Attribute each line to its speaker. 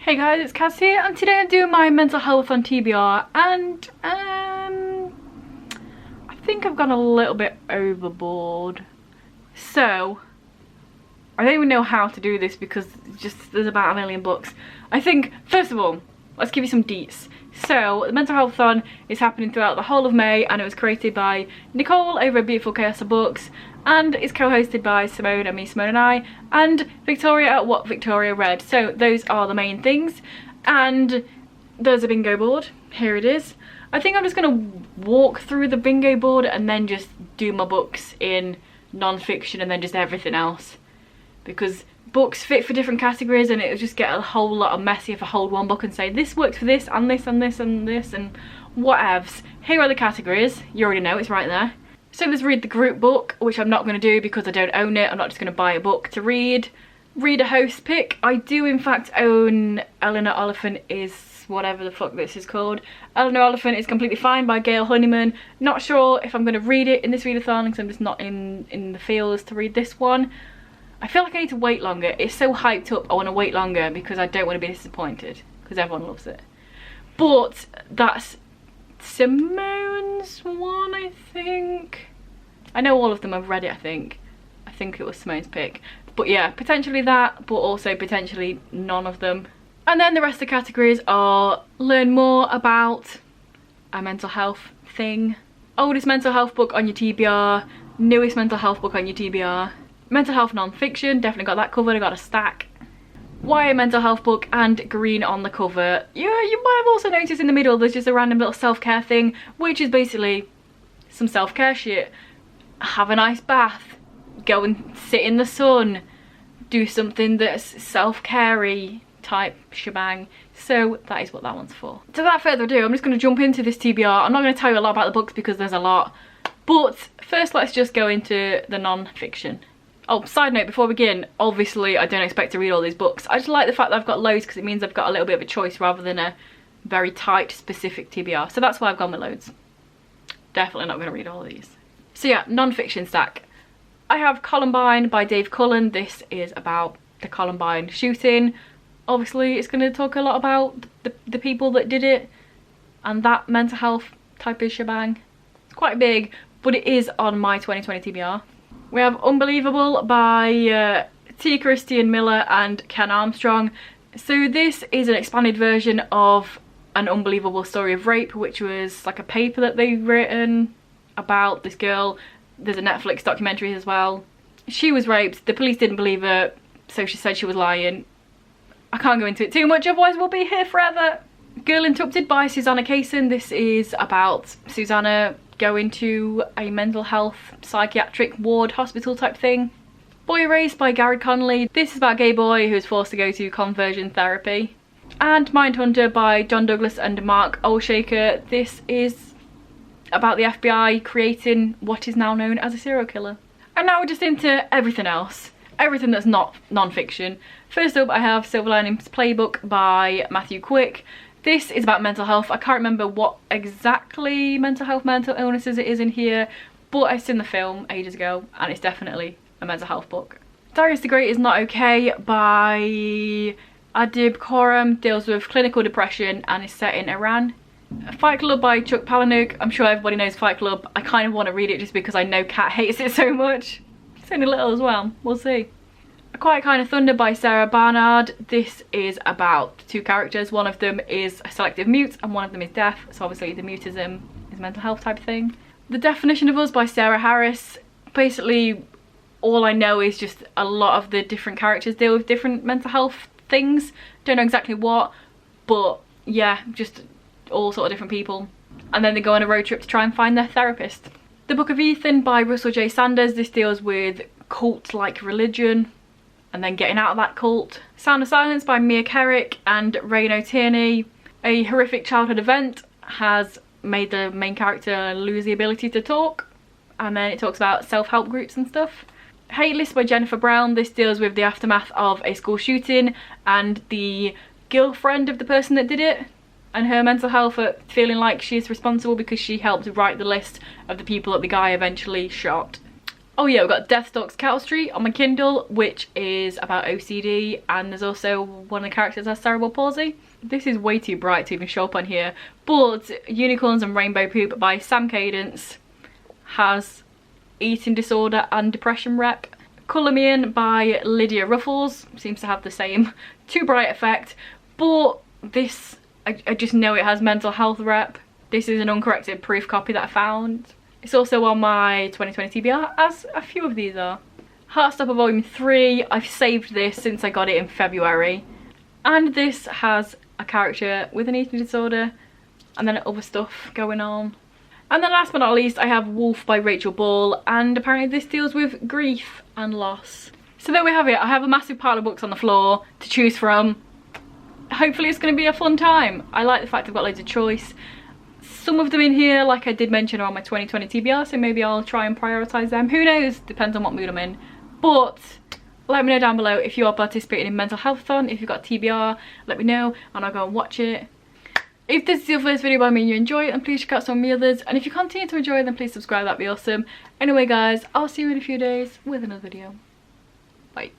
Speaker 1: Hey guys, it's Cass here, and today I'm doing my mental health on TBR, and I think I've gone a little bit overboard. So I don't even know how to do this because there's about a million books. I think, first of all, let's give you some deets. So the Mental Health-athon is happening throughout the whole of May, and it was created by Nicole over at Beautiful Chaos of Books, and it's co-hosted by Simone and me, Simone and I, and Victoria at What Victoria Read. So those are the main things, and there's a bingo board. Here it is. I think I'm just gonna walk through the bingo board and then just do my books in non-fiction and then just everything else, because books fit for different categories and it'll just get a whole lot of messy if I hold one book and say this works for this and this and this and this and whatevs. Here are the categories. You already know, it's right there. So let's read the group book, which I'm not going to do because I don't own it. I'm not just going to buy a book to read. Read a host pick. I do in fact own Eleanor Oliphant is whatever the fuck this is called. Eleanor Oliphant is Completely Fine by Gail Honeyman. Not sure if I'm going to read it in this readathon because I'm just not in the feels to read this one. I feel like I need to wait longer. It's so hyped up, I want to wait longer because I don't want to be disappointed because everyone loves it. But that's Simone's one, I think. I know all of them, I've read it, I think. I think it was Simone's pick. But yeah, potentially that, but also potentially none of them. And then the rest of the categories are learn more about a mental health thing, oldest mental health book on your TBR, newest mental health book on your TBR, mental health non-fiction, definitely got that covered, I got a stack. Why a mental health book and green on the cover. You might have also noticed in the middle there's just a random little self-care thing, which is basically some self-care shit. Have a nice bath, go and sit in the sun, do something that's self-care-y type shebang. So that is what that one's for. So without further ado, I'm just going to jump into this TBR. I'm not going to tell you a lot about the books because there's a lot. But first let's just go into the non-fiction. Oh, side note before we begin, obviously I don't expect to read all these books. I just like the fact that I've got loads because it means I've got a little bit of a choice rather than a very tight specific TBR. So that's why I've gone with loads. Definitely not going to read all of these. So yeah, non-fiction stack. I have Columbine by Dave Cullen. This is about the Columbine shooting. Obviously it's going to talk a lot about the people that did it and that mental health type of shebang. It's quite big, but it is on my 2020 TBR. We have Unbelievable by T. Christian Miller and Ken Armstrong. So this is an expanded version of An Unbelievable Story of Rape, which was like a paper that they've written about this girl. There's a Netflix documentary as well. She was raped, the police didn't believe her, so she said she was lying. I can't go into it too much, otherwise we'll be here forever. Girl Interrupted by Susanna Kaysen. This is about Susanna going to a mental health psychiatric ward hospital type thing. Boy Erased by Gary Connolly. This is about a gay boy who's forced to go to conversion therapy. And Mindhunter by John Douglas and Mark Olshaker. This is about the FBI creating what is now known as a serial killer. And now we're just into everything else. Everything that's not non-fiction. First up I have Silver Linings Playbook by Matthew Quick. This is about mental health. I can't remember what exactly mental illnesses it is in here, but I've seen the film ages ago and it's definitely a mental health book. Darius the Great is Not Okay by Adib Khorram. Deals with clinical depression and is set in Iran. Fight Club by Chuck Palahniuk. I'm sure everybody knows Fight Club. I kind of want to read it just because I know Kat hates it so much. It's only little as well, we'll see. A Quiet Kind of Thunder by Sarah Barnard. This is about two characters. One of them is a selective mute and one of them is deaf. So obviously the mutism is a mental health type of thing. The Definition of Us by Sarah Harris. Basically all I know is just a lot of the different characters deal with different mental health things. Don't know exactly what, but yeah, just all sort of different people. And then they go on a road trip to try and find their therapist. The Book of Ethan by Russell J. Sanders. This deals with cult-like religion and then getting out of that cult. Sound of Silence by Mia Kerrick and Raino Tierney. A horrific childhood event has made the main character lose the ability to talk, and then it talks about self-help groups and stuff. Hate List by Jennifer Brown. This deals with the aftermath of a school shooting and the girlfriend of the person that did it and her mental health at feeling like she's responsible because she helped write the list of the people that the guy eventually shot. Oh yeah, we've got Deathstalk's Cattle Street on my Kindle, which is about OCD, and there's also one of the characters has cerebral palsy. This is way too bright to even show up on here, but Unicorns and Rainbow Poop by Sam Cadence has eating disorder and depression rep. Colour Me In by Lydia Ruffles seems to have the same too bright effect, but this, I just know it has mental health rep. This is an uncorrected proof copy that I found. It's also on my 2020 TBR, as a few of these are. Heartstopper Volume 3, I've saved this since I got it in February. And this has a character with an eating disorder and then other stuff going on. And then last but not least, I have Wolf by Rachel Ball, and apparently this deals with grief and loss. So there we have it. I have a massive pile of books on the floor to choose from. Hopefully it's going to be a fun time. I like the fact I've got loads of choice. Some of them in here, like I did mention, are on my 2020 TBR, so maybe I'll try and prioritise them. Who knows? Depends on what mood I'm in. But let me know down below if you are participating in Mental Healthathon. If you've got TBR, let me know and I'll go and watch it. If this is your first video by me and you enjoy it, then please check out some of the others. And if you continue to enjoy it, then please subscribe, that'd be awesome. Anyway guys, I'll see you in a few days with another video. Bye.